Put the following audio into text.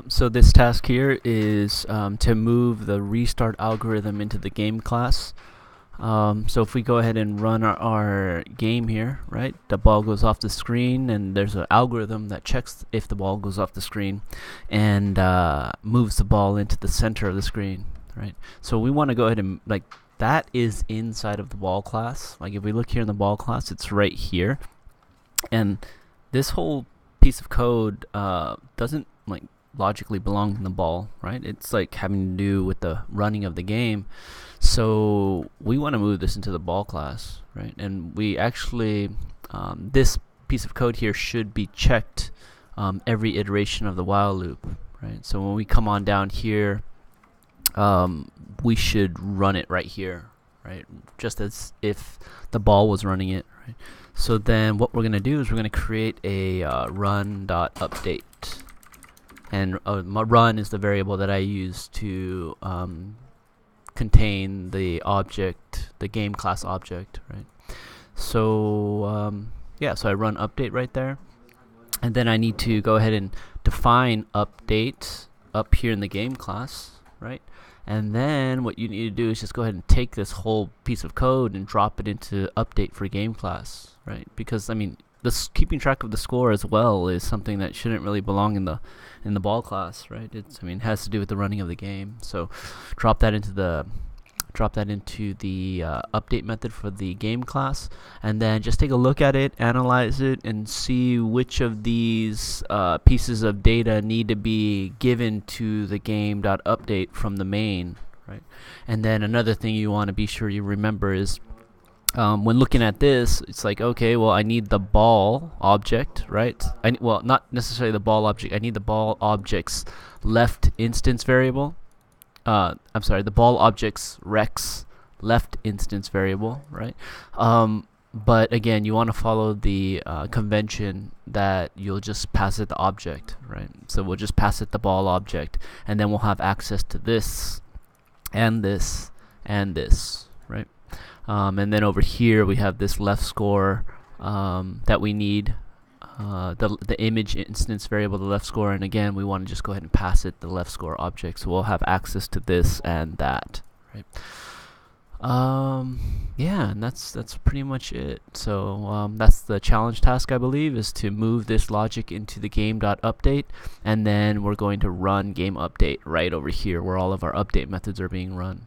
So this task here is to move the restart algorithm into the game class. So if we go ahead and run our game here, right, the ball goes off the screen, and there's an algorithm that checks if the ball goes off the screen and moves the ball into the center of the screen, right? So we want to go ahead and, like, that is inside of the ball class. Like, if we look here in the ball class, it's right here, and this whole piece of code doesn't, like, logically belong in the ball, right? It's like having to do with the running of the game. So we want to move this into the ball class, right? And we actually, this piece of code here should be checked every iteration of the while loop, right? So when we come on down here, we should run it right here, right? Just as if the ball was running it, right? So then what we're going to do is we're going to create a run.update. And run is the variable that I use to contain the object, the game class object, right? So yeah, so I run update right there, and then I need to go ahead and define update up here in the game class, right? And then what you need to do is just go ahead and take this whole piece of code and drop it into update for game class, right? Because I mean, this keeping track of the score as well is something that shouldn't really belong in the ball class, right? It has to do with the running of the game. So drop that into the update method for the game class, and then just take a look at it, analyze it, and see which of these pieces of data need to be given to the game.update from the main, right? And then another thing you want to be sure you remember is when looking at this, it's like, okay, well, I need the ball object, right? Well, not necessarily the ball object. I need the ball object's left instance variable. I'm sorry, the ball object's rex left instance variable, right? But again, you want to follow the convention that you'll just pass it the object, right? So we'll just pass it the ball object, and then we'll have access to this and this and this, right? And then over here we have this left score that we need, the image instance variable, the left score, and again we want to just go ahead and pass it the left score object, so we'll have access to this and that, right? Yeah, and that's pretty much it. So that's the challenge task, I believe, is to move this logic into the game.update, and then we're going to run game update right over here where all of our update methods are being run.